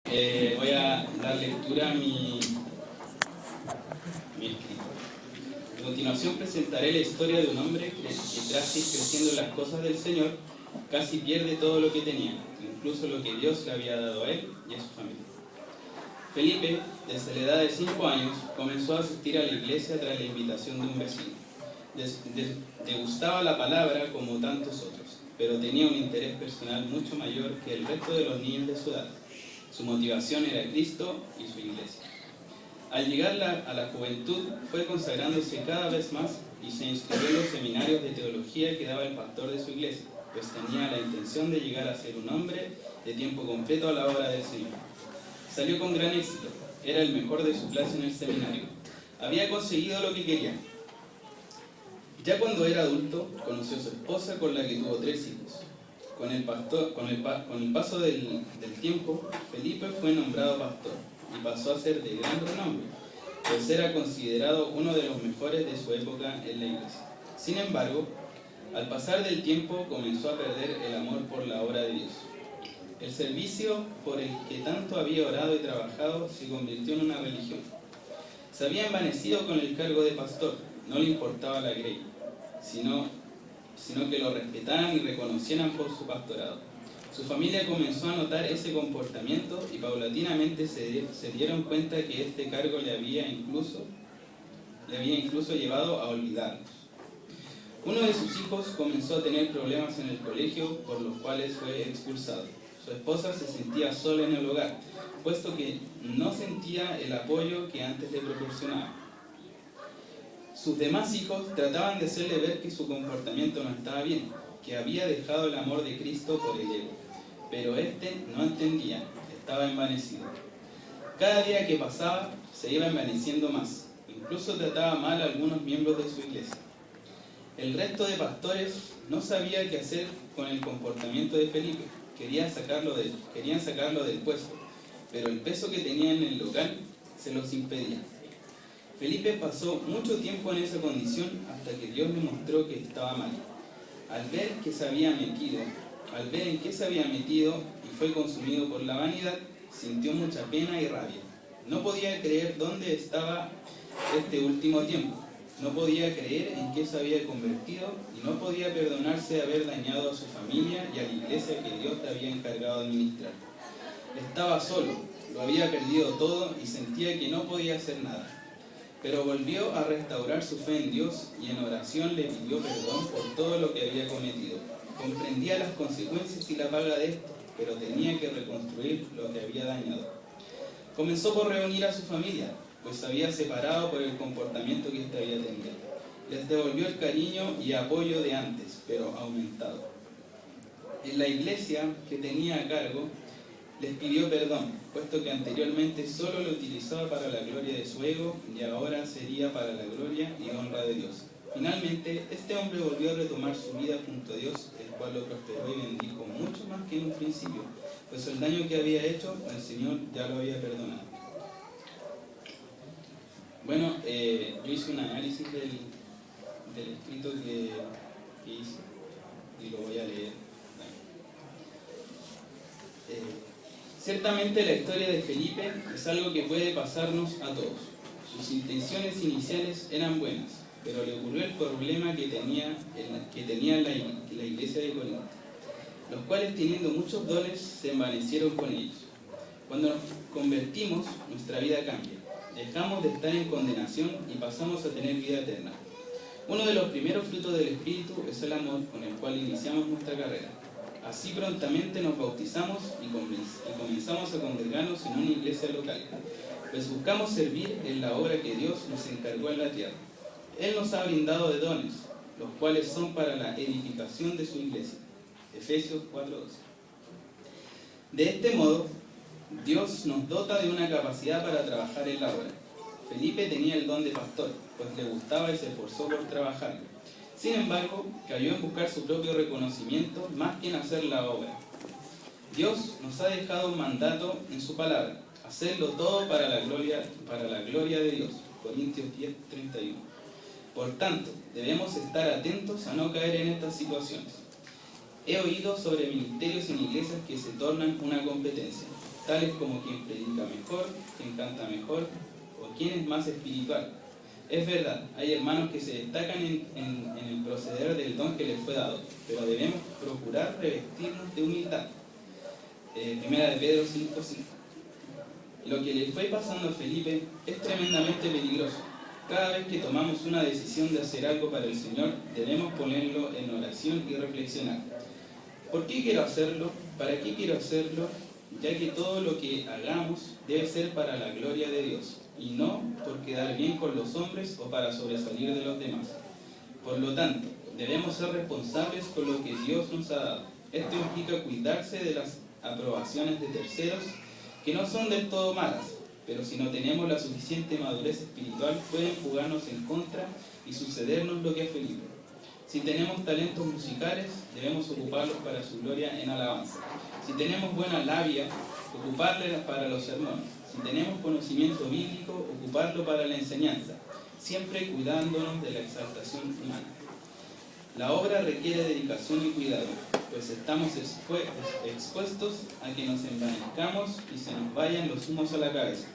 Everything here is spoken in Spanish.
Voy a dar lectura a mi escrito. A continuación presentaré la historia de un hombre que tras ir creciendo en las cosas del Señor, casi pierde todo lo que tenía, incluso lo que Dios le había dado a él y a su familia. Felipe, desde la edad de 5 años, comenzó a asistir a la iglesia tras la invitación de un vecino. Degustaba la palabra como tantos otros, pero tenía un interés personal mucho mayor que el resto de los niños de su edad. Su motivación era Cristo y su iglesia. Al llegar a la juventud, fue consagrándose cada vez más y se inscribió en los seminarios de teología que daba el pastor de su iglesia, pues tenía la intención de llegar a ser un hombre de tiempo completo a la obra del Señor. Salió con gran éxito, era el mejor de su clase en el seminario. Había conseguido lo que quería. Ya cuando era adulto, conoció a su esposa con la que tuvo 3 hijos. Con el paso del tiempo, Felipe fue nombrado pastor y pasó a ser de gran renombre, pues era considerado uno de los mejores de su época en la iglesia. Sin embargo, al pasar del tiempo comenzó a perder el amor por la obra de Dios. El servicio por el que tanto había orado y trabajado se convirtió en una religión. Se había envanecido con el cargo de pastor, no le importaba la grey, sino que lo respetaran y reconocieran por su pastorado. Su familia comenzó a notar ese comportamiento y paulatinamente se dieron cuenta que este cargo le había incluso llevado a olvidarlos. Uno de sus hijos comenzó a tener problemas en el colegio, por los cuales fue expulsado. Su esposa se sentía sola en el hogar, puesto que no sentía el apoyo que antes le proporcionaba. Sus demás hijos trataban de hacerle ver que su comportamiento no estaba bien, que había dejado el amor de Cristo por el ego. Pero éste no entendía, estaba envanecido. Cada día que pasaba se iba envaneciendo más, incluso trataba mal a algunos miembros de su iglesia. El resto de pastores no sabía qué hacer con el comportamiento de Felipe. Querían sacarlo del puesto, pero el peso que tenía en el local se los impedía. Felipe pasó mucho tiempo en esa condición hasta que Dios le mostró que estaba mal. Al ver en qué se había metido y fue consumido por la vanidad, sintió mucha pena y rabia. No podía creer dónde estaba este último tiempo. No podía creer en qué se había convertido y no podía perdonarse de haber dañado a su familia y a la iglesia que Dios le había encargado de administrar. Estaba solo, lo había perdido todo y sentía que no podía hacer nada. Pero volvió a restaurar su fe en Dios y en oración le pidió perdón por todo lo que había cometido. Comprendía las consecuencias y la paga de esto, pero tenía que reconstruir lo que había dañado. Comenzó por reunir a su familia, pues se había separado por el comportamiento que éste había tenido. Les devolvió el cariño y apoyo de antes, pero aumentado. En la iglesia que tenía a cargo, les pidió perdón, puesto que anteriormente solo lo utilizaba para la gloria de su ego y ahora sería para la gloria y honra de Dios. Finalmente, este hombre volvió a retomar su vida junto a Dios, el cual lo prosperó y bendijo mucho más que en un principio, pues el daño que había hecho, el Señor ya lo había perdonado. Bueno, yo hice un análisis del escrito que hice y lo voy a leer. Ciertamente la historia de Felipe es algo que puede pasarnos a todos. Sus intenciones iniciales eran buenas, pero le ocurrió el problema que tenía la iglesia de Corinto, los cuales, teniendo muchos dones, se envanecieron con ellos. Cuando nos convertimos, nuestra vida cambia. Dejamos de estar en condenación y pasamos a tener vida eterna. Uno de los primeros frutos del Espíritu es el amor con el cual iniciamos nuestra carrera. Así prontamente nos bautizamos y comenzamos a congregarnos en una iglesia local, pues buscamos servir en la obra que Dios nos encargó en la tierra. Él nos ha brindado de dones, los cuales son para la edificación de su iglesia. Efesios 4:12. De este modo, Dios nos dota de una capacidad para trabajar en la obra. Felipe tenía el don de pastor, pues le gustaba y se esforzó por trabajarlo. Sin embargo, cayó en buscar su propio reconocimiento más que en hacer la obra. Dios nos ha dejado un mandato en su palabra: hacerlo todo para la gloria de Dios. Corintios 10:31. Por tanto, debemos estar atentos a no caer en estas situaciones. He oído sobre ministerios en iglesias que se tornan una competencia. tales como quien predica mejor, quien canta mejor o quien es más espiritual. Es verdad, hay hermanos que se destacan en el proceder del don que les fue dado, pero debemos procurar revestirnos de humildad. Primera de Pedro 5:5. Lo que le fue pasando a Felipe es tremendamente peligroso. Cada vez que tomamos una decisión de hacer algo para el Señor, debemos ponerlo en oración y reflexionar. ¿Por qué quiero hacerlo? ¿Para qué quiero hacerlo? Ya que todo lo que hagamos debe ser para la gloria de Dios, y no por quedar bien con los hombres o para sobresalir de los demás. Por lo tanto, debemos ser responsables con lo que Dios nos ha dado. Esto implica cuidarse de las aprobaciones de terceros, que no son del todo malas, pero si no tenemos la suficiente madurez espiritual, pueden jugarnos en contra y sucedernos lo que a Felipe. Si tenemos talentos musicales, debemos ocuparlos para su gloria en alabanza. Si tenemos buena labia, ocuparla para los sermones. Si tenemos conocimiento bíblico, ocuparlo para la enseñanza, siempre cuidándonos de la exaltación humana. La obra requiere dedicación y cuidado, pues estamos expuestos a que nos envanezcamos y se nos vayan los humos a la cabeza.